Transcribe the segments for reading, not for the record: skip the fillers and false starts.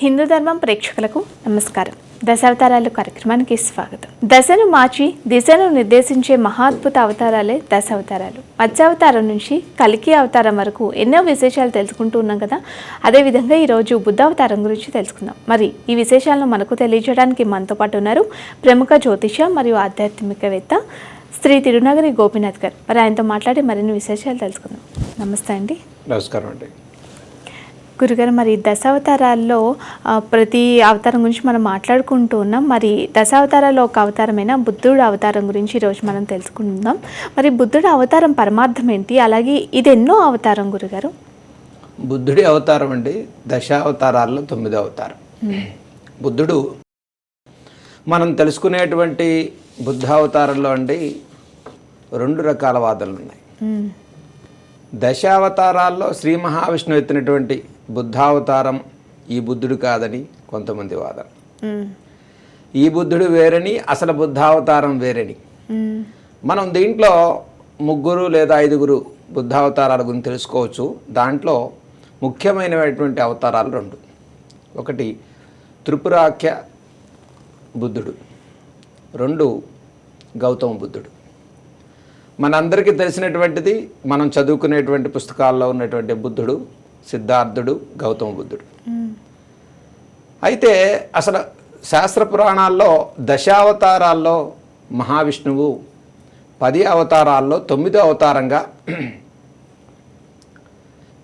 హిందూ ధర్మం ప్రేక్షకులకు నమస్కారం. దశావతారాలు కార్యక్రమానికి స్వాగతం. దశను మార్చి దిశను నిర్దేశించే మహాద్భుత అవతారాలే దశావతారాలు. మత్స్యావతారం నుంచి కల్కి అవతారం వరకు ఎన్నో విశేషాలు తెలుసుకుంటూ ఉన్నాం కదా. అదేవిధంగా ఈరోజు బుద్ధావతారం గురించి తెలుసుకుందాం. మరి ఈ విశేషాలను మనకు తెలియజేయడానికి మనతో పాటు ఉన్నారు ప్రముఖ జ్యోతిష మరియు ఆధ్యాత్మికవేత్త శ్రీ తిరునగరి గోపీనాథ్ గారు. మరి ఆయనతో మాట్లాడి మరిన్ని విశేషాలు తెలుసుకుందాం. నమస్తే అండి. నమస్కారం అండి. గురుగారు, మరి దశావతారాల్లో ప్రతి అవతారం గురించి మనం మాట్లాడుకుంటూ ఉన్నాం. మరి దశావతారాల్లో ఒక అవతారమైన బుద్ధుడు అవతారం గురించి ఈరోజు మనం తెలుసుకుందాం. మరి బుద్ధుడు అవతారం పరమార్థం ఏంటి, అలాగే ఇది ఎన్నో అవతారం గురుగారు? బుద్ధుడి అవతారం అండి దశావతారాల్లో 9వ అవతారం. బుద్ధుడు మనం తెలుసుకునేటువంటి బుద్ధావతారంలో అండి 2 రకాల వాదనలు ఉన్నాయి. దశావతారాల్లో శ్రీ మహావిష్ణువు ఎత్తినటువంటి బుద్ధావతారం ఈ బుద్ధుడు కాదని కొంతమంది వాదన. ఈ బుద్ధుడు వేరని, అసలు బుద్ధావతారం వేరని. మనం దీంట్లో 3 లేదా 5 బుద్ధావతారాల గురించి తెలుసుకోవచ్చు. దాంట్లో ముఖ్యమైనటువంటి అవతారాలు 2. ఒకటి త్రిపురాఖ్య బుద్ధుడు, 2 గౌతమ బుద్ధుడు. మనందరికీ తెలిసినటువంటిది, మనం చదువుకునేటువంటి పుస్తకాల్లో ఉన్నటువంటి బుద్ధుడు సిద్ధార్థుడు, గౌతమ బుద్ధుడు. అయితే అసలు శాస్త్ర పురాణాల్లో దశావతారాల్లో మహావిష్ణువు 10 అవతారాల్లో 9వ అవతారంగా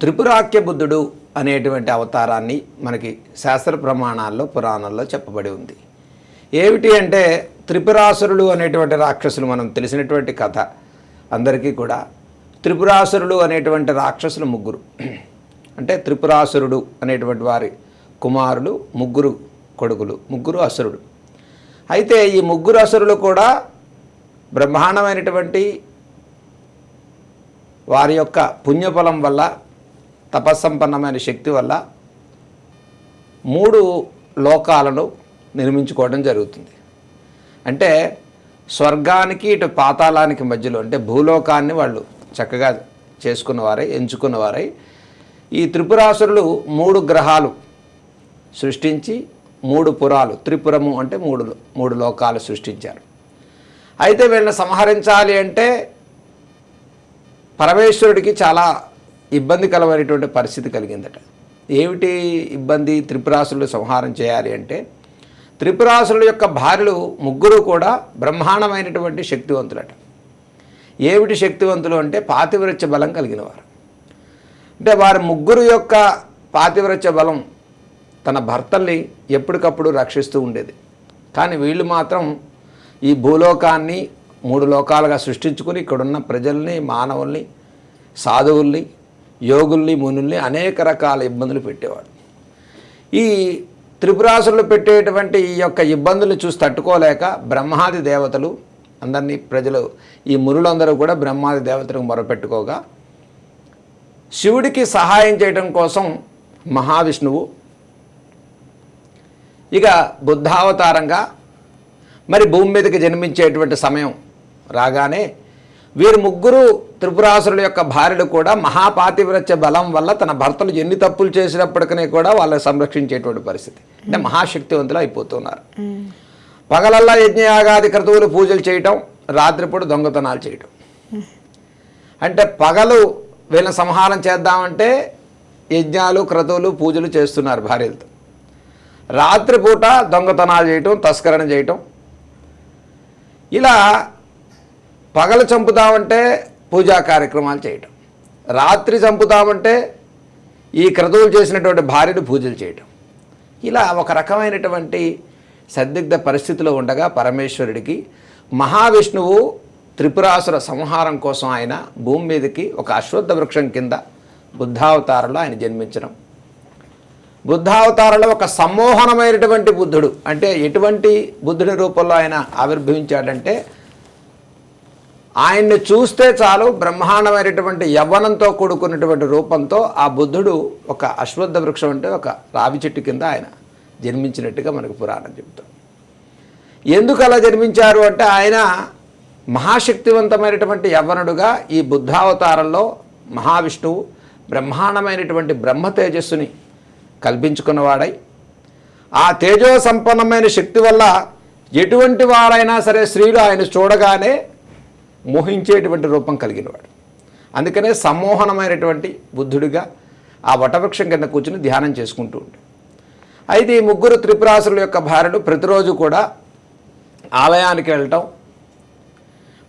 త్రిపురాఖ్య బుద్ధుడు అనేటువంటి అవతారాన్ని మనకి శాస్త్ర ప్రమాణాల్లో పురాణాల్లో చెప్పబడి ఉంది. ఏమిటి అంటే, త్రిపురాసురుడు అనేటువంటి రాక్షసులు, మనం తెలిసినటువంటి కథ అందరికీ కూడా. త్రిపురాసురుడు అనేటువంటి రాక్షసులు 3. అంటే త్రిపురాసురుడు అనేటువంటి వారి కుమారులు 3 కొడుకులు, 3 అసురుడు. అయితే ఈ 3 అసురులు కూడా బ్రహ్మాండమైనటువంటి వారి యొక్క పుణ్యఫలం వల్ల, తపస్సంపన్నమైన శక్తి వల్ల 3 లోకాలను నిర్మించుకోవడం జరుగుతుంది. అంటే స్వర్గానికి ఇటు పాతాళానికి మధ్యలో, అంటే భూలోకాన్ని వాళ్ళు చక్కగా చేసుకున్నవారై, ఎంచుకున్నవారై ఈ త్రిపురాసురులు 3 గ్రహాలు సృష్టించి 3 పురాలు, త్రిపురము అంటే 3 లోకాలు సృష్టించారు. అయితే వీళ్ళని సంహరించాలి అంటే పరమేశ్వరుడికి చాలా ఇబ్బందికరమైనటువంటి పరిస్థితి కలిగిందట. ఏమిటి ఇబ్బంది? త్రిపురాసురుడు సంహారం చేయాలి అంటే, త్రిపురాసురుల యొక్క భార్యలు 3 కూడా బ్రహ్మాండమైనటువంటి శక్తివంతులట. ఏమిటి శక్తివంతులు అంటే, పాతివ్రత్య బలం కలిగిన వారు. అంటే వారి 3 యొక్క పాతివ్రత్య బలం తన భర్తల్ని ఎప్పటికప్పుడు రక్షిస్తూ ఉండేది. కానీ వీళ్ళు మాత్రం ఈ భూలోకాన్ని 3 లోకాలుగా సృష్టించుకుని ఇక్కడున్న ప్రజల్ని, మానవుల్ని, సాధువుల్ని, యోగుల్ని, మునుల్ని అనేక రకాల ఇబ్బందులు పెట్టేవాడు. ఈ త్రిపురాసురులు పెట్టేటువంటి ఈ యొక్క ఇబ్బందులు చూసి తట్టుకోలేక బ్రహ్మాది దేవతలు అందరినీ, ప్రజలు, ఈ మునులందరూ కూడా బ్రహ్మాది దేవతలకు మొరపెట్టుకోగా, శివుడికి సహాయం చేయడం కోసం మహావిష్ణువు ఇక బుద్ధావతారంగా మరి భూమి మీదకి జన్మించేటువంటి సమయం రాగానే వీరు 3 త్రిపురాసురుల యొక్క భార్యలు కూడా మహాపాతివ్రత్య బలం వల్ల తన భర్తలు ఎన్ని తప్పులు చేసినప్పటికీ కూడా వాళ్ళని సంరక్షించేటువంటి పరిస్థితి. అంటే మహాశక్తివంతులు అయిపోతున్నారు. పగలల్లా యజ్ఞయాగాది క్రతువులు పూజలు చేయటం, రాత్రిపూట దొంగతనాలు చేయటం. అంటే పగలు వీళ్ళని సంహారం చేద్దామంటే యజ్ఞాలు, క్రతువులు, పూజలు చేస్తున్నారు భార్యలతో. రాత్రిపూట దొంగతనాలు చేయటం, తస్కరణ చేయటం. ఇలా పగలు చంపుతామంటే పూజా కార్యక్రమాలు చేయటం, రాత్రి చంపుతామంటే ఈ క్రతువులు చేసినటువంటి భార్యను పూజలు చేయటం. ఇలా ఒక రకమైనటువంటి సందిగ్ధ పరిస్థితిలో ఉండగా పరమేశ్వరుడికి మహావిష్ణువు త్రిపురాసుర సంహారం కోసం ఆయన భూమి మీదకి ఒక అశ్వత్థ వృక్షం కింద బుద్ధావతారంలో ఆయన జన్మించడం. బుద్ధావతారంలో ఒక సమ్మోహనమైనటువంటి బుద్ధుడు, అంటే ఎటువంటి బుద్ధుడి రూపంలో ఆయన ఆవిర్భవించాడంటే, ఆయన్ని చూస్తే చాలు బ్రహ్మాండమైనటువంటి యవ్వనంతో కూడుకున్నటువంటి రూపంతో ఆ బుద్ధుడు ఒక అశ్వత్థ వృక్షం, అంటే ఒక రావి చెట్టు కింద ఆయన జన్మించినట్టుగా మనకు పురాణం చెబుతాం. ఎందుకు అలా జన్మించారు అంటే, ఆయన మహాశక్తివంతమైనటువంటి యవ్వనుడుగా ఈ బుద్ధావతారంలో మహావిష్ణువు బ్రహ్మాండమైనటువంటి బ్రహ్మ తేజస్సుని కల్పించుకున్నవాడై ఆ తేజో సంపన్నమైన శక్తి వల్ల ఎటువంటి వారైనా సరే స్త్రీలు ఆయన చూడగానే మోహించేటువంటి రూపం కలిగినవాడు. అందుకనే సమ్మోహనమైనటువంటి బుద్ధుడిగా ఆ వటవృక్షం కింద కూర్చుని ధ్యానం చేసుకుంటూ ఉంటాడు. అయితే ఈ ముగ్గురు త్రిపురాసురుల యొక్క భార్యలు ప్రతిరోజు కూడా ఆలయానికి వెళ్ళటం,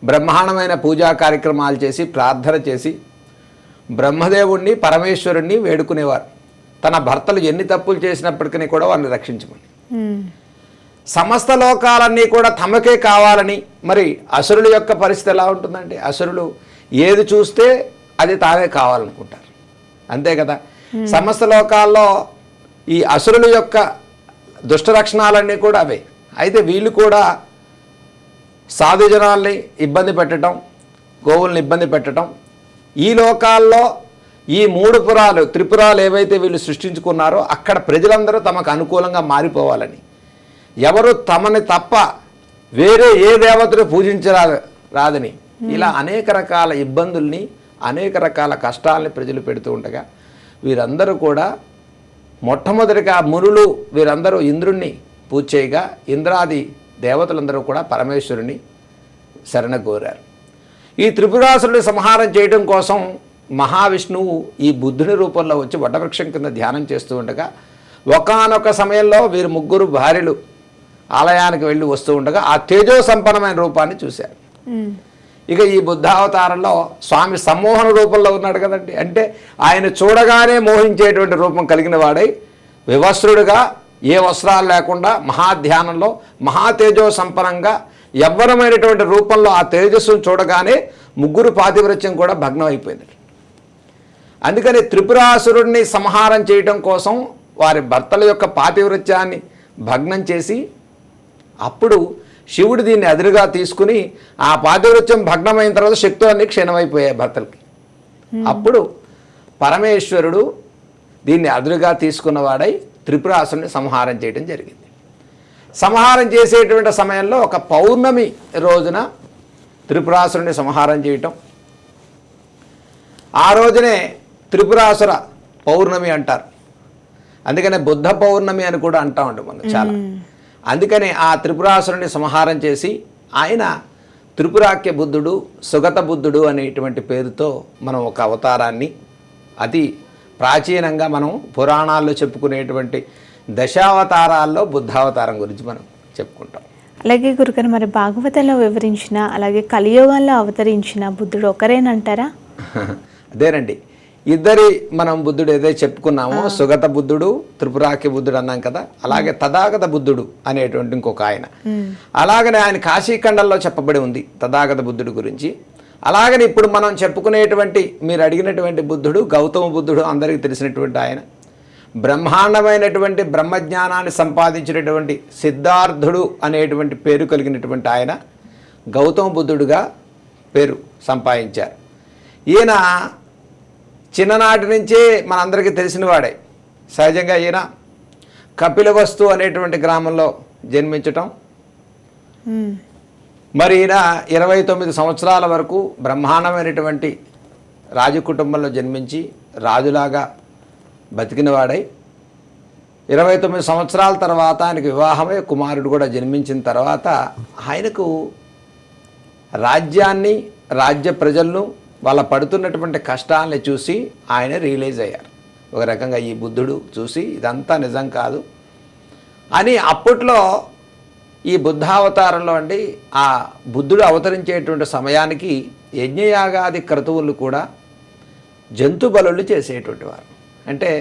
బ్రహ్మాండమైన పూజా కార్యక్రమాలు చేసి ప్రార్థన చేసి బ్రహ్మదేవుణ్ణి పరమేశ్వరుణ్ణి వేడుకునేవారు. తన భర్తలు ఎన్ని తప్పులు చేసినప్పటికీ కూడా వారిని రక్షించమని. సమస్త లోకాలన్నీ కూడా తమకే కావాలని. మరి అసురుల యొక్క పరిస్థితి ఎలా ఉంటుందంటే, అసురులు ఏది చూస్తే అది తామే కావాలనుకుంటారు, అంతే కదా. సమస్త లోకాల్లో ఈ అసురుల యొక్క దుష్ట లక్షణాలన్నీ కూడా అవే. అయితే వీళ్ళు కూడా సాధుజనాల్ని ఇబ్బంది పెట్టడం, గోవుల్ని ఇబ్బంది పెట్టడం, ఈ లోకాల్లో ఈ మూడు త్రిపురాలు ఏవైతే వీళ్ళు సృష్టించుకున్నారో అక్కడ ప్రజలందరూ తమకు అనుకూలంగా మారిపోవాలని, ఎవరు తమని తప్ప వేరే ఏ దేవతను పూజించరాదని ఇలా అనేక రకాల ఇబ్బందుల్ని, అనేక రకాల కష్టాలని ప్రజలు పెడుతూ ఉండగా వీరందరూ కూడా మొట్టమొదటిగా మునులు వీరందరూ ఇంద్రుణ్ణి పూజ చేయగా ఇంద్రాది దేవతలందరూ కూడా పరమేశ్వరుని శరణ కోరారు. ఈ త్రిపురాసురుని సంహారం చేయడం కోసం మహావిష్ణువు ఈ బుద్ధుని రూపంలో వచ్చి వటవృక్షం కింద ధ్యానం చేస్తూ ఉండగా ఒకానొక సమయంలో వీరు ముగ్గురు భార్యలు ఆలయానికి వెళ్ళి వస్తూ ఉండగా ఆ తేజో సంపన్నమైన రూపాన్ని చూశారు. ఇక ఈ బుద్ధావతారంలో స్వామి సమ్మోహన రూపంలో ఉన్నాడు కదండి. అంటే ఆయన చూడగానే మోహించేటువంటి రూపం కలిగిన వాడై వివస్త్రుడుగా ఏ వస్త్రాలు లేకుండా మహాధ్యానంలో మహాతేజో సంపన్నంగా యవ్వనమైనటువంటి రూపంలో ఆ తేజస్సును చూడగానే ముగ్గురు పాతివ్రత్యం కూడా భగ్నం అయిపోయింది. అందుకని త్రిపురాసురుడిని సంహారం చేయటం కోసం వారి భర్తల యొక్క పాతివ్రత్యాన్ని భగ్నం చేసి అప్పుడు శివుడు దీన్ని అదురుగా తీసుకుని ఆ పాతివ్రత్యం భగ్నమైన తర్వాత శక్తులన్నీ క్షీణమైపోయాయి భర్తలకి. అప్పుడు పరమేశ్వరుడు దీన్ని అదురుగా తీసుకున్నవాడై త్రిపురాసురుని సంహారం చేయడం జరిగింది. సంహారం చేసేటువంటి సమయంలో ఒక పౌర్ణమి రోజున త్రిపురాసురుని సంహారం చేయటం, ఆ రోజునే త్రిపురాసుర పౌర్ణమి అంటారు. అందుకనే బుద్ధ పౌర్ణమి అని కూడా అంటా ఉంటాం మనం చాలా. అందుకని ఆ త్రిపురాసురుని సంహారం చేసి ఆయన త్రిపురాఖ్య బుద్ధుడు, సుగత బుద్ధుడు అనేటువంటి పేరుతో మనం ఒక అవతారాన్ని అతి ప్రాచీనంగా మనం పురాణాల్లో చెప్పుకునేటువంటి దశావతారాల్లో బుద్ధావతారం గురించి మనం చెప్పుకుంటాం. అలాగే గురుగారు, మరి భాగవతంలో వివరించిన అలాగే కలియుగంలో అవతరించిన బుద్ధుడు ఒకరేనంటారా? అదేనండి, ఇద్దరి మనం బుద్ధుడు ఏదైతే చెప్పుకున్నామో సుగత బుద్ధుడు, త్రిపురాఖ్య బుద్ధుడు అన్నాం కదా. అలాగే తథాగత బుద్ధుడు అనేటువంటి ఇంకొక ఆయన. అలాగనే ఆయన కాశీఖండంలో చెప్పబడి ఉంది తథాగత బుద్ధుడు గురించి. అలాగని ఇప్పుడు మనం చెప్పుకునేటువంటి మీరు అడిగినటువంటి బుద్ధుడు గౌతమ బుద్ధుడు, అందరికీ తెలిసినటువంటి ఆయన. బ్రహ్మాండమైనటువంటి బ్రహ్మజ్ఞానాన్ని సంపాదించినటువంటి సిద్ధార్థుడు అనేటువంటి పేరు కలిగినటువంటి ఆయన గౌతమ బుద్ధుడుగా పేరు సంపాదించారు. ఈయన చిన్ననాటి నుంచే మనందరికీ తెలిసిన వాడే. సహజంగా ఈయన కపిలవస్తు అనేటువంటి గ్రామంలో జన్మించటం, మరి ఈయన 29 సంవత్సరాల వరకు బ్రహ్మాండమైనటువంటి రాజకుటుంబంలో జన్మించి రాజులాగా బతికినవాడై 29 సంవత్సరాల తర్వాత ఆయనకు వివాహమై కుమారుడు కూడా జన్మించిన తర్వాత ఆయనకు రాజ్యాన్ని, రాజ్య ప్రజలను, వాళ్ళ పడుతున్నటువంటి కష్టాలని చూసి ఆయన రియలైజ్ అయ్యారు. ఒక రకంగా ఈ బుద్ధుడు చూసి ఇదంతా నిజం కాదు అని అప్పట్లో ఈ బుద్ధావతారంలో అండి ఆ బుద్ధుడు అవతరించేటువంటి సమయానికి యజ్ఞయాగాది క్రతువులు కూడా జంతు బలులు చేసేటువంటి వారు. అంటే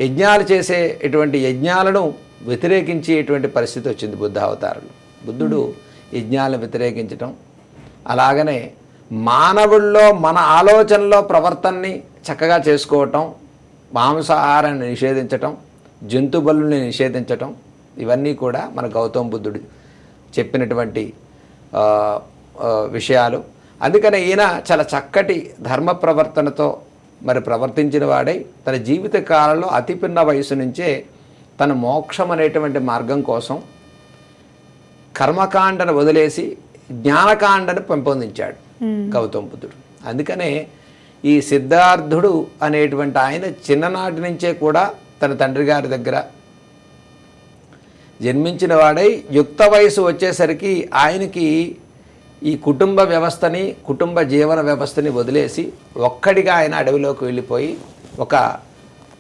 యజ్ఞాలు చేసేటువంటి యజ్ఞాలను వ్యతిరేకించేటువంటి పరిస్థితి వచ్చింది బుద్ధావతారంలో. బుద్ధుడు యజ్ఞాలను వ్యతిరేకించటం, అలాగనే మానవుల్లో మన ఆలోచనలో ప్రవర్తనని చక్కగా చేసుకోవటం, మాంసాహారాన్ని నిషేధించటం, జంతు బలుల్ని నిషేధించటం, ఇవన్నీ కూడా మన గౌతమ బుద్ధుడు చెప్పినటువంటి విషయాలు. అందుకని ఈయన చాలా చక్కటి ధర్మ ప్రవర్తనతో మరి ప్రవర్తించిన వాడై తన జీవిత కాలంలో అతి పిన్న వయసు నుంచే తన మోక్షం అనేటువంటి మార్గం కోసం కర్మకాండను వదిలేసి జ్ఞానకాండను పెంపొందించాడు గౌతమ బుద్ధుడు. అందుకనే ఈ సిద్ధార్థుడు అనేటువంటి ఆయన చిన్ననాటి నుంచే కూడా తన తండ్రి గారి దగ్గర జన్మించిన వాడై యుక్త వయసు వచ్చేసరికి ఆయనకి ఈ కుటుంబ వ్యవస్థని, కుటుంబ జీవన వ్యవస్థని వదిలేసి ఒక్కడిగా ఆయన అడవిలోకి వెళ్ళిపోయి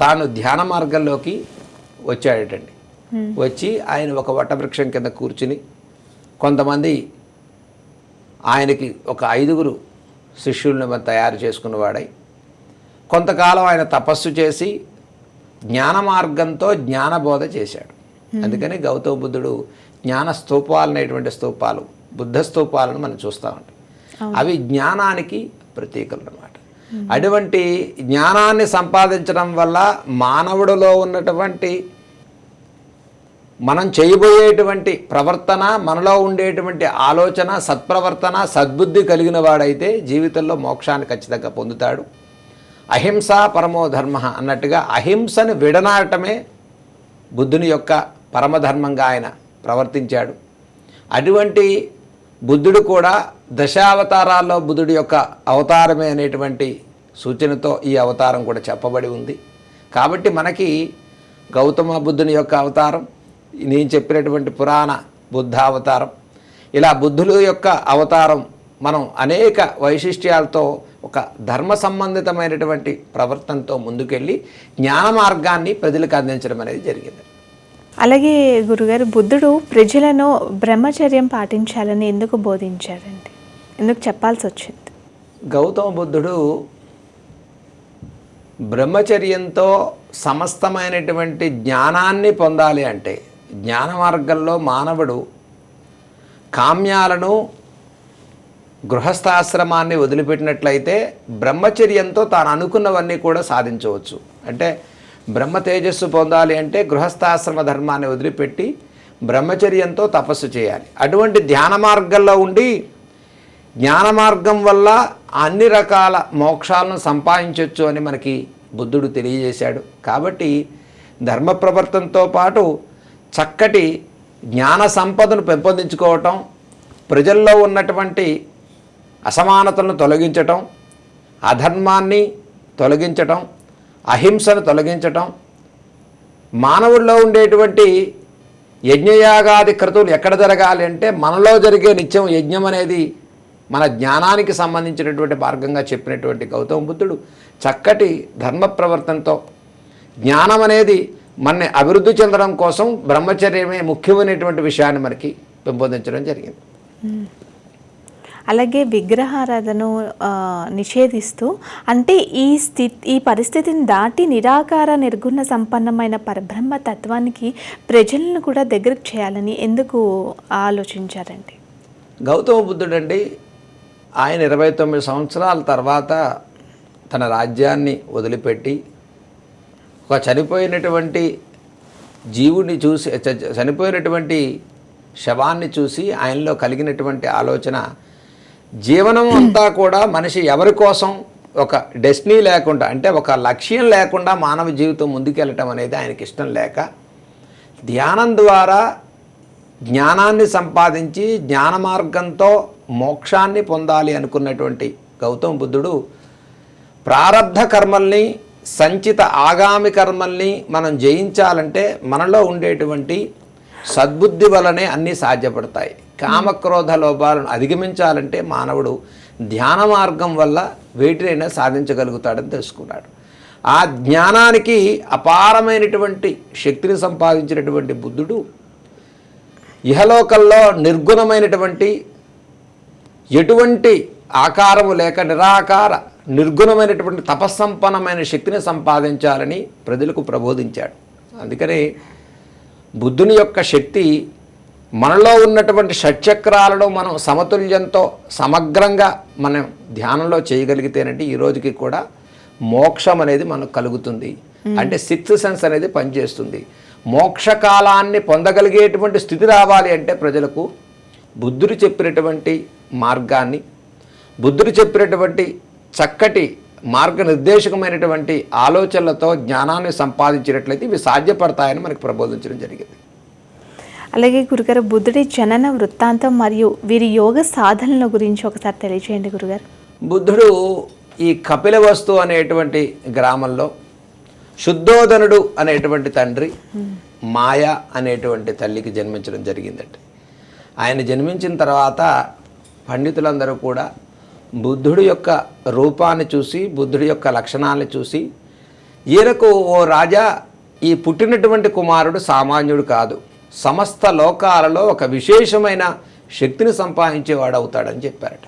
తాను ధ్యాన మార్గంలోకి వచ్చాడటండి. వచ్చి ఆయన ఒక వటవృక్షం కింద కూర్చుని కొంతమంది ఆయనకి ఒక 5 శిష్యులను తయారు చేసుకున్నవాడై కొంతకాలం ఆయన తపస్సు చేసి జ్ఞాన మార్గంతో జ్ఞానబోధ చేశాడు. అందుకని గౌతమ బుద్ధుడు జ్ఞాన స్తూపాలు అనేటువంటి స్తూపాలు, బుద్ధ స్తూపాలను మనం చూస్తూ ఉంటాం. అవి జ్ఞానానికి ప్రతీకలు అన్నమాట. అటువంటి జ్ఞానాన్ని సంపాదించడం వల్ల మానవుడిలో ఉన్నటువంటి మనం చేయబోయేటువంటి ప్రవర్తన, మనలో ఉండేటువంటి ఆలోచన, సత్ప్రవర్తన, సద్బుద్ధి కలిగిన వాడైతే జీవితంలో మోక్షాన్ని ఖచ్చితంగా పొందుతాడు. అహింస పరమో ధర్మ అన్నట్టుగా అహింసను విడనాడటమే బుద్ధుని యొక్క పరమధర్మంగా ఆయన ప్రవర్తించాడు. అటువంటి బుద్ధుడు కూడా దశావతారాల్లో బుద్ధుడి యొక్క అవతారమే అనేటువంటి సూచనతో ఈ అవతారం కూడా చెప్పబడి ఉంది. కాబట్టి మనకి గౌతమ బుద్ధుని యొక్క అవతారం, నేను చెప్పినటువంటి పురాణ బుద్ధ అవతారం, ఇలా బుద్ధుల యొక్క అవతారం మనం అనేక వైశిష్ట్యాలతో ఒక ధర్మ సంబంధితమైనటువంటి ప్రవర్తనతో ముందుకెళ్ళి జ్ఞాన మార్గాన్ని ప్రజలకు అందించడం అనేది జరిగింది. అలాగే గురుగారు, బుద్ధుడు ప్రజలను బ్రహ్మచర్యం పాటించాలని ఎందుకు బోధించారండి? ఎందుకు చెప్పాల్సి వచ్చింది? గౌతమ బుద్ధుడు బ్రహ్మచర్యంతో సమస్తమైనటువంటి జ్ఞానాన్ని పొందాలి అంటే, జ్ఞాన మార్గంలో మానవుడు కామ్యాలను, గృహస్థాశ్రమాన్ని వదిలిపెట్టినట్లయితే బ్రహ్మచర్యంతో తాను అనుకున్నవన్నీ కూడా సాధించవచ్చు. అంటే బ్రహ్మ తేజస్సు పొందాలి అంటే గృహస్థాశ్రమ ధర్మాన్ని వదిలిపెట్టి బ్రహ్మచర్యంతో తపస్సు చేయాలి. అటువంటి ధ్యాన మార్గంలో ఉండి జ్ఞాన మార్గం వల్ల అన్ని రకాల మోక్షాలను సంపాదించవచ్చు అని మనకి బుద్ధుడు తెలియజేశాడు. కాబట్టి ధర్మ ప్రవర్తనతో పాటు చక్కటి జ్ఞాన సంపదను పెంపొందించుకోవటం, ప్రజల్లో ఉన్నటువంటి అసమానతలను తొలగించటం, అధర్మాన్ని తొలగించటం, అహింసను తొలగించటం, మానవుల్లో ఉండేటువంటి యజ్ఞయాగాది క్రతువులు ఎక్కడ జరగాలి అంటే మనలో జరిగే నిత్యం యజ్ఞం అనేది మన జ్ఞానానికి సంబంధించినటువంటి మార్గంగా చెప్పినటువంటి గౌతమ బుద్ధుడు చక్కటి ధర్మ ప్రవర్తనతో జ్ఞానం అనేది మనని అభివృద్ధి చెందడం కోసం బ్రహ్మచర్యమే ముఖ్యమైనటువంటి విషయాన్ని మనకి పెంపొందించడం జరిగింది. అలాగే విగ్రహారాధనను నిషేధిస్తూ, అంటే ఈ పరిస్థితిని దాటి నిరాకార నిర్గుణ సంపన్నమైన పరబ్రహ్మ తత్వానికి ప్రజలను కూడా దగ్గరకు చేయాలని ఎందుకు ఆలోచించారండి? గౌతమ బుద్ధుడండి ఆయన 29 సంవత్సరాల తర్వాత తన రాజ్యాన్ని వదిలిపెట్టి ఒక చనిపోయినటువంటి జీవుని చూసి, చనిపోయినటువంటి శవాన్ని చూసి ఆయనలో కలిగినటువంటి ఆలోచన, జీవనం అంతా కూడా మనిషి ఎవరి కోసం ఒక డెస్టినీ లేకుండా, అంటే ఒక లక్ష్యం లేకుండా మానవ జీవితం ముందుకెళ్ళటం అనేది ఆయనకి ఇష్టం లేక ధ్యానం ద్వారా జ్ఞానాన్ని సంపాదించి జ్ఞాన మార్గంతో మోక్షాన్ని పొందాలి అనుకున్నటువంటి గౌతమ బుద్ధుడు ప్రారబ్ధ కర్మల్ని, సంచిత ఆగామి కర్మల్ని మనం జయించాలంటే మనలో ఉండేటువంటి సద్బుద్ధి వలనే అన్నీ సాధ్యపడతాయి. కామక్రోధ లోపాలను అధిగమించాలంటే మానవుడు ధ్యాన మార్గం వల్ల వేటినైనా సాధించగలుగుతాడని తెలుసుకున్నాడు. ఆ జ్ఞానానికి అపారమైనటువంటి శక్తిని సంపాదించినటువంటి బుద్ధుడు ఇహలోకంలో నిర్గుణమైనటువంటి, ఎటువంటి ఆకారము లేక నిరాకార నిర్గుణమైనటువంటి తపస్సంపన్నమైన శక్తిని సంపాదించాలని ప్రజలకు ప్రబోధించాడు. అందుకని బుద్ధుని యొక్క శక్తి మనలో ఉన్నటువంటి షట్చక్రాలను మనం సమతుల్యంతో సమగ్రంగా మనం ధ్యానంలో చేయగలిగితేనంటే ఈ రోజుకి కూడా మోక్షం అనేది మనకు కలుగుతుంది. అంటే సిక్స్త్ సెన్స్ అనేది పనిచేస్తుంది. మోక్షకాలాన్ని పొందగలిగేటువంటి స్థితి రావాలి అంటే ప్రజలకు బుద్ధుడు చెప్పినటువంటి మార్గాన్ని, బుద్ధుడు చెప్పినటువంటి చక్కటి మార్గనిర్దేశకమైనటువంటి ఆలోచనలతో జ్ఞానాన్ని సంపాదించినట్లయితే ఇవి సాధ్యపడతాయని మనకు ప్రబోధించడం జరిగింది. అలాగే గురుగారు, బుద్ధుడి జనన వృత్తాంతం మరియు వీరి యోగ సాధనల గురించి ఒకసారి తెలియజేయండి గురుగారు. బుద్ధుడు ఈ కపిలవస్తు అనేటువంటి గ్రామంలో శుద్ధోదనుడు అనేటువంటి తండ్రి మాయ అనేటువంటి తల్లికి జన్మించడం జరిగిందట. ఆయన జన్మించిన తర్వాత పండితులందరూ కూడా బుద్ధుడి యొక్క రూపాన్ని చూసి, బుద్ధుడి యొక్క లక్షణాలను చూసి, ఈయనకు ఓ రాజా, ఈ పుట్టినటువంటి కుమారుడు సామాన్యుడు కాదు, సమస్త లోకాలలో ఒక విశేషమైన శక్తిని సంపాదించేవాడు అవుతాడని చెప్పారట.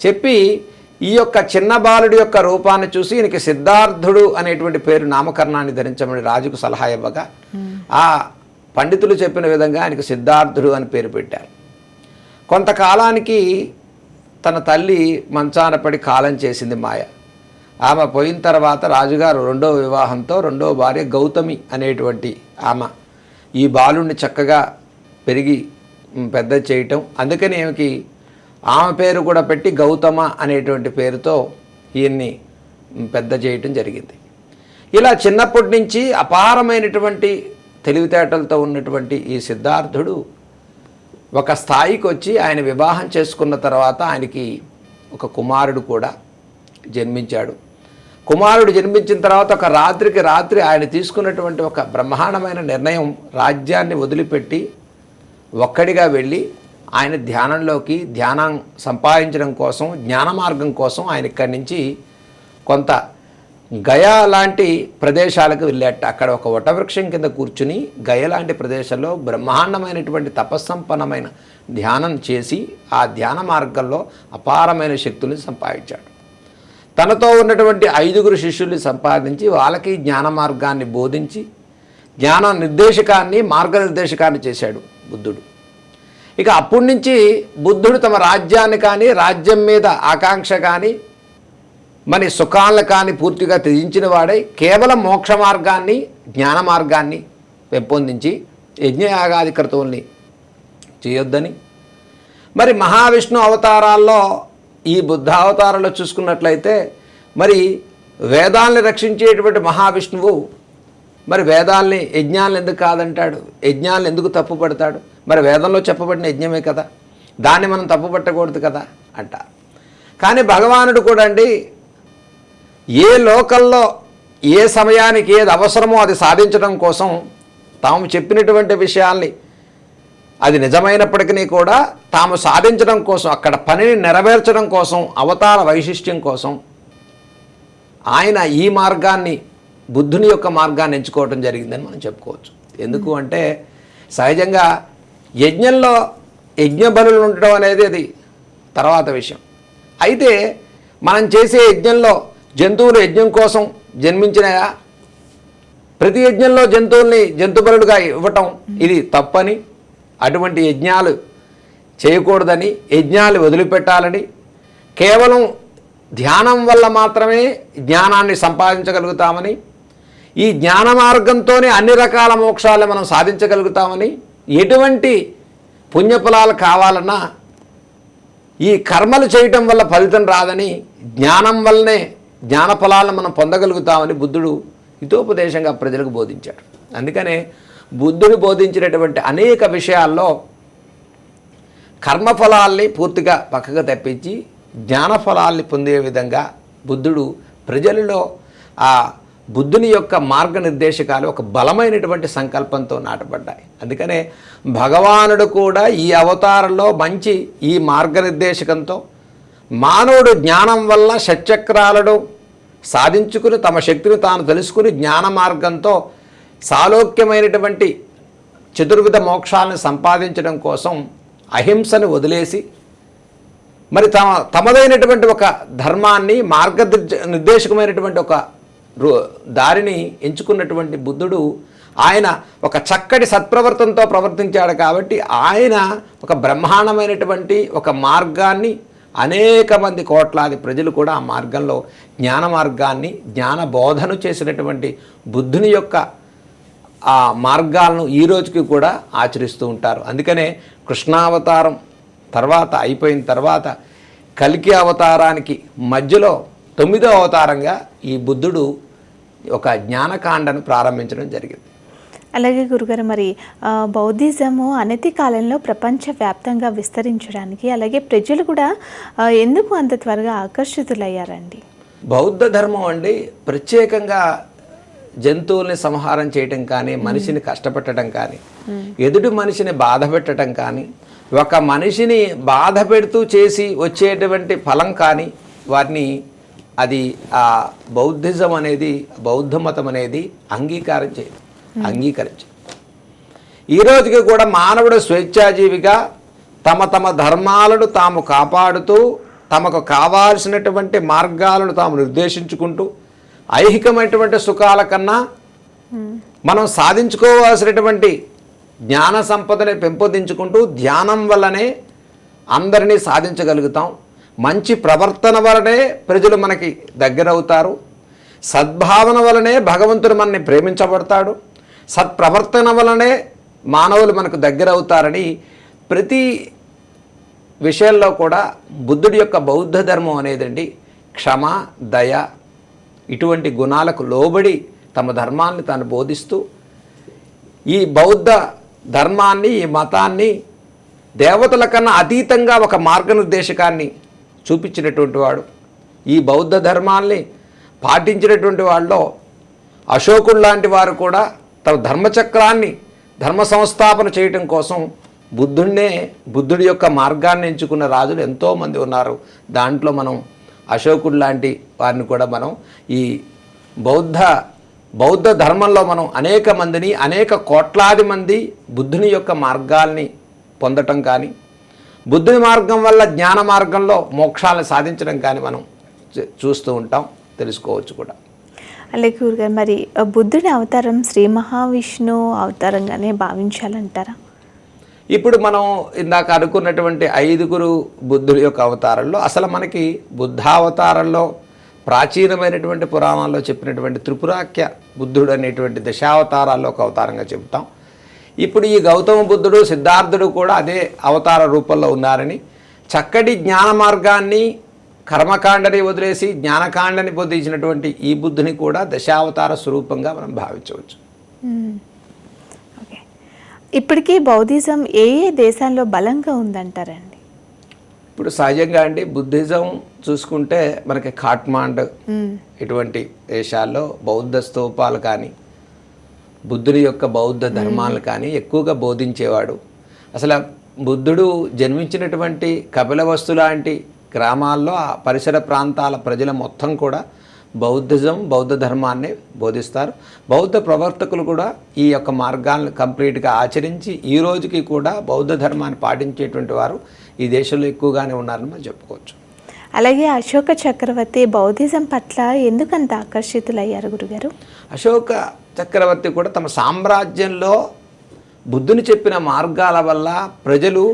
చెప్పి ఈ యొక్క చిన్న బాలుడి యొక్క రూపాన్ని చూసి ఈయనకి సిద్ధార్థుడు అనేటువంటి పేరు నామకరణాన్ని ధరించమని రాజుకు సలహా ఇవ్వగా ఆ పండితులు చెప్పిన విధంగా ఆయనకు సిద్ధార్థుడు అని పేరు పెట్టారు. కొంతకాలానికి తన తల్లి మంచాన పడి కాలం చేసింది మాయ. ఆమె పోయిన తర్వాత రాజుగారు రెండో వివాహంతో రెండో భార్య గౌతమి అనేటువంటి ఆమె ఈ బాలుడిని చక్కగా పెరిగి పెద్ద చేయటం, అందుకని ఆమె పేరు కూడా పెట్టి గౌతమ అనేటువంటి పేరుతో ఈయన్ని పెద్ద చేయటం జరిగింది. ఇలా చిన్నప్పటి నుంచి అపారమైనటువంటి తెలివితేటలతో ఉన్నటువంటి ఈ సిద్ధార్థుడు ఒక స్థాయికి వచ్చి ఆయన వివాహం చేసుకున్న తర్వాత ఆయనకి ఒక కుమారుడు కూడా జన్మించాడు. కుమారుడు జన్మించిన తర్వాత ఒక రాత్రికి రాత్రి ఆయన తీసుకున్నటువంటి ఒక బ్రహ్మాండమైన నిర్ణయం, రాజ్యాన్ని వదిలిపెట్టి ఒక్కడిగా వెళ్ళి ఆయన ధ్యానం సంపాదించడం కోసం, జ్ఞాన మార్గం కోసం ఆయన ఇక్కడి నుంచి కొంత గయా లాంటి ప్రదేశాలకు వెళ్ళాట. అక్కడ ఒక వటవృక్షం కింద కూర్చుని గయ లాంటి ప్రదేశంలో బ్రహ్మాండమైనటువంటి తపస్సంపన్నమైన ధ్యానం చేసి ఆ ధ్యాన మార్గంలో అపారమైన శక్తుల్ని సంపాదించాడు. తనతో ఉన్నటువంటి 5 శిష్యుల్ని సంపాదించి వాళ్ళకి జ్ఞాన మార్గాన్ని బోధించి మార్గనిర్దేశకాన్ని చేశాడు బుద్ధుడు. ఇక అప్పటి నుంచి బుద్ధుడు తమ రాజ్యాన్ని కానీ, రాజ్యం మీద ఆకాంక్ష కానీ, మన సుఖాలను కానీ పూర్తిగా త్యజించిన వాడై కేవలం మోక్ష మార్గాన్ని, జ్ఞాన మార్గాన్ని పెంపొందించి యజ్ఞయాగాది క్రతువుల్ని చేయొద్దని, మరి మహావిష్ణు అవతారాల్లో ఈ బుద్ధ అవతారంలో చూసుకున్నట్లయితే మరి వేదాల్ని రక్షించేటువంటి మహావిష్ణువు మరి వేదాల్ని, యజ్ఞాలను ఎందుకు కాదంటాడు, యజ్ఞాలను ఎందుకు తప్పుపడతాడు? మరి వేదంలో చెప్పబడిన యజ్ఞమే కదా, దాన్ని మనం తప్పుపట్టకూడదు కదా అంటారు. కానీ భగవానుడు కూడా అండి, ఏ లోకల్లో ఏ సమయానికి ఏది అవసరమో అది సాధించడం కోసం తాము చెప్పినటువంటి విషయాల్ని, అది నిజమైనప్పటికీ కూడా తాము సాధించడం కోసం, అక్కడ పనిని నెరవేర్చడం కోసం, అవతార వైశిష్ట్యం కోసం ఆయన ఈ మార్గాన్ని, బుద్ధుని యొక్క మార్గాన్ని ఎంచుకోవడం జరిగిందని మనం చెప్పుకోవచ్చు. ఎందుకు అంటే సహజంగా యజ్ఞంలో యజ్ఞ బలులు ఉండడం అనేది అది తర్వాత విషయం. అయితే మనం చేసే యజ్ఞంలో జంతువులు యజ్ఞం కోసం జన్మించినాయా? ప్రతి యజ్ఞంలో జంతువుల్ని జంతు బలులుగా ఇవ్వటం ఇది తప్పని, అటువంటి యజ్ఞాలు చేయకూడదని, యజ్ఞాలు వదిలిపెట్టాలని, కేవలం ధ్యానం వల్ల మాత్రమే జ్ఞానాన్ని సంపాదించగలుగుతామని, ఈ జ్ఞాన మార్గంతోనే అన్ని రకాల మోక్షాలను మనం సాధించగలుగుతామని, ఎటువంటి పుణ్యఫలాలు కావాలన్నా ఈ కర్మలు చేయటం వల్ల ఫలితం రాదని, జ్ఞానం వల్లనే జ్ఞాన ఫలాలను మనం పొందగలుగుతామని బుద్ధుడు హితోపదేశంగా ప్రజలకు బోధించాడు. అందుకనే బుద్ధుడు బోధించినటువంటి అనేక విషయాల్లో కర్మఫలాల్ని పూర్తిగా పక్కగా తప్పించి జ్ఞానఫలాల్ని పొందే విధంగా బుద్ధుడు ప్రజలలో ఆ బుద్ధుని యొక్క మార్గనిర్దేశకాలు ఒక బలమైనటువంటి సంకల్పంతో నాటబడ్డాయి. అందుకనే భగవానుడు కూడా ఈ అవతారంలో మంచి ఈ మార్గనిర్దేశకంతో మానవుడు జ్ఞానం వల్ల షట్చక్రాలను సాధించుకుని తమ శక్తిని తాను తెలుసుకుని జ్ఞాన మార్గంతో సాలోక్యమైనటువంటి చతుర్విధ మోక్షాలను సంపాదించడం కోసం అహింసను వదిలేసి మరి తమదైనటువంటి ఒక ధర్మాన్ని, నిర్దేశకమైనటువంటి ఒక దారిని ఎంచుకున్నటువంటి బుద్ధుడు ఆయన ఒక చక్కటి సత్ప్రవర్తనతో ప్రవర్తించాడు. కాబట్టి ఆయన ఒక బ్రహ్మాండమైనటువంటి ఒక మార్గాన్ని, అనేక మంది కోట్లాది ప్రజలు కూడా ఆ మార్గంలో జ్ఞాన మార్గాన్ని, జ్ఞాన బోధను చేసినటువంటి బుద్ధుని యొక్క ఆ మార్గాలను ఈ రోజుకి కూడా ఆచరిస్తూ ఉంటారు. అందుకనే కృష్ణావతారం తర్వాత అయిపోయిన తర్వాత కల్కి అవతారానికి మధ్యలో 9వ అవతారంగా ఈ బుద్ధుడు ఒక జ్ఞానకాండను ప్రారంభించడం జరిగింది. అలాగే గురుగారు, మరి బౌద్ధిజము అనతి కాలంలో ప్రపంచవ్యాప్తంగా విస్తరించడానికి అలాగే ప్రజలు కూడా ఎందుకు అంత త్వరగా ఆకర్షితులయ్యారండి? బౌద్ధ ధర్మం అండి ప్రత్యేకంగా జంతువుల్ని సంహారం చేయటం కానీ, మనిషిని కష్టపెట్టడం కానీ, ఎదుటి మనిషిని బాధ పెట్టడం కానీ, ఒక మనిషిని బాధ పెడుతూ చేసి వచ్చేటువంటి ఫలం కానీ వారిని అది ఆ బౌద్ధిజం అనేది, బౌద్ధ మతం అనేది అంగీకరించదు. ఈ రోజుకి కూడా మానవుడు స్వేచ్ఛాజీవిగా తమ ధర్మాలను తాము కాపాడుతూ తమకు కావాల్సినటువంటి మార్గాలను తాము నిర్దేశించుకుంటూ ఐహికమైనటువంటి సుఖాల కన్నా మనం సాధించుకోవాల్సినటువంటి జ్ఞాన సంపదని పెంపొందించుకుంటూ ధ్యానం వల్లనే అందరినీ సాధించగలుగుతాం. మంచి ప్రవర్తన వలనే ప్రజలు మనకి దగ్గరవుతారు. సద్భావన వలనే భగవంతుడు మనని ప్రేమించబడతాడు. సత్ప్రవర్తన వలనే మానవులు మనకు దగ్గరవుతారని ప్రతి విషయంలో కూడా బుద్ధుడి యొక్క బౌద్ధ ధర్మం అనేదండి క్షమ, దయ ఇటువంటి గుణాలకు లోబడి తమ ధర్మాన్ని తాను బోధిస్తూ ఈ బౌద్ధ ధర్మాన్ని, ఈ మతాన్ని దేవతల కన్నా అతీతంగా ఒక మార్గనిర్దేశకాన్ని చూపించినటువంటి వాడు. ఈ బౌద్ధ ధర్మాల్ని పాటించినటువంటి వాళ్ళలో అశోకుడు లాంటి వారు కూడా తమ ధర్మచక్రాన్ని ధర్మ సంస్థాపన చేయటం కోసం బుద్ధుడి యొక్క మార్గాన్ని ఎంచుకున్న రాజులు ఎంతోమంది ఉన్నారు. దాంట్లో మనం అశోకుడు లాంటి వారిని కూడా మనం ఈ బౌద్ధ ధర్మంలో మనం అనేక కోట్లాది మంది బుద్ధుని యొక్క మార్గాల్ని పొందటం కానీ, బుద్ధుని మార్గం వల్ల జ్ఞాన మార్గంలో మోక్షాలను సాధించడం కానీ మనం చూస్తూ ఉంటాం, తెలుసుకోవచ్చు కూడా. అలాగే గురుగారు, మరి బుద్ధుడి అవతారం శ్రీ మహావిష్ణు అవతారంగానే భావించాలంటారా? ఇప్పుడు మనం ఇందాక అనుకున్నటువంటి 5 బుద్ధుడి యొక్క అవతారంలో అసలు మనకి బుద్ధావతారంలో ప్రాచీనమైనటువంటి పురాణాల్లో చెప్పినటువంటి త్రిపురాఖ్య బుద్ధుడు అనేటువంటి దశావతారాల్లో ఒక అవతారంగా చెబుతాం. ఇప్పుడు ఈ గౌతమ బుద్ధుడు, సిద్ధార్థుడు కూడా అదే అవతార రూపంలో ఉన్నారని, చక్కటి జ్ఞాన మార్గాన్ని కర్మకాండని వదిలేసి జ్ఞానకాండని పొందించినటువంటి ఈ బుద్ధుని కూడా దశావతార స్వరూపంగా మనం భావించవచ్చు. ఓకే, ఇప్పటికీ బౌద్ధిజం ఏ దేశాల్లో బలంగా ఉందంటారండి? ఇప్పుడు సహజంగా అండి బుద్ధిజం చూసుకుంటే మనకి ఖాట్మాండ్ ఇటువంటి దేశాల్లో బౌద్ధ స్తూపాలు కానీ, బుద్ధుడి యొక్క బౌద్ధ ధర్మాలు కానీ ఎక్కువగా బోధించేవాడు. అసలు బుద్ధుడు జన్మించినటువంటి కపిలవస్తు లాంటి గ్రామాల్లో ఆ పరిసర ప్రాంతాల ప్రజల మొత్తం కూడా బౌద్ధ ధర్మాన్ని బోధిస్తారు. బౌద్ధ ప్రవర్తకులు కూడా ఈ యొక్క మార్గాలను కంప్లీట్గా ఆచరించి ఈ రోజుకి కూడా బౌద్ధ ధర్మాన్ని పాటించేటువంటి వారు ఈ దేశంలో ఎక్కువగానే ఉన్నారని మనం చెప్పుకోవచ్చు. అలాగే అశోక చక్రవర్తి బౌద్ధిజం పట్ల ఎందుకంత ఆకర్షితులయ్యారు గురుగారు? అశోక చక్రవర్తి కూడా తమ సామ్రాజ్యంలో బుద్ధుని చెప్పిన మార్గాల వల్ల ప్రజలు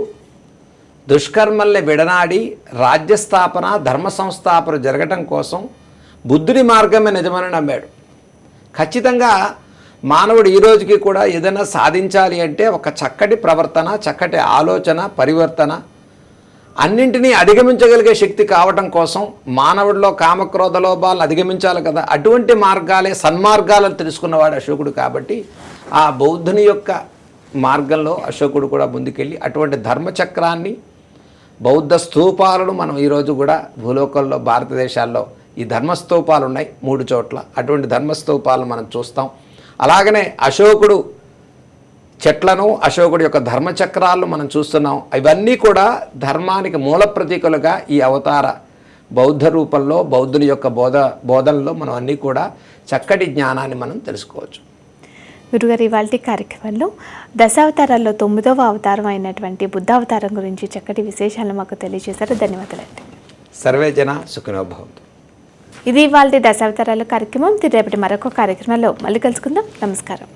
దుష్కర్మల్ని విడనాడి రాజ్యస్థాపన, ధర్మ సంస్థాపన జరగటం కోసం బుద్ధుని మార్గమే నిజమని నమ్మాడు. ఖచ్చితంగా మానవుడు ఈ రోజుకి కూడా ఏదైనా సాధించాలి అంటే ఒక చక్కటి ప్రవర్తన, చక్కటి ఆలోచన, పరివర్తన అన్నింటినీ అధిగమించగలిగే శక్తి కావటం కోసం మానవుడిలో కామక్రోధ లోభాలను అధిగమించాలి కదా. అటువంటి మార్గాలే సన్మార్గాలను తెలుసుకున్నవాడు అశోకుడు. కాబట్టి ఆ బౌద్ధుని యొక్క మార్గంలో అశోకుడు కూడా ముందుకెళ్ళి అటువంటి ధర్మచక్రాన్ని, బౌద్ధ స్తూపాలను మనం ఈరోజు కూడా భూలోకంలో భారతదేశాల్లో ఈ ధర్మస్తూపాలు ఉన్నాయి 3 చోట్ల. అటువంటి ధర్మస్తూపాలను మనం చూస్తాం. అలాగనే అశోకుడు చెట్లను, అశోకుడి యొక్క ధర్మచక్రాలను మనం చూస్తున్నాం. ఇవన్నీ కూడా ధర్మానికి మూల ప్రతీకలుగా ఈ అవతార బౌద్ధ రూపంలో బౌద్ధుని యొక్క బోధనలో మనం అన్నీ కూడా చక్కటి జ్ఞానాన్ని మనం తెలుసుకోవచ్చు. గురుగారు, ఇవాళ కార్యక్రమంలో దశావతారాల్లో 9వ అవతారం అయినటువంటి బుద్ధ అవతారం గురించి చక్కటి విశేషాలను మాకు తెలియజేశారు. ధన్యవాదాలండి. సర్వే జన సుఖినో భవంతు. ఇది ఇవాళ దశావతారాల కార్యక్రమం. రేపటి మరొక కార్యక్రమంలో మళ్ళీ కలుసుకుందాం. నమస్కారం.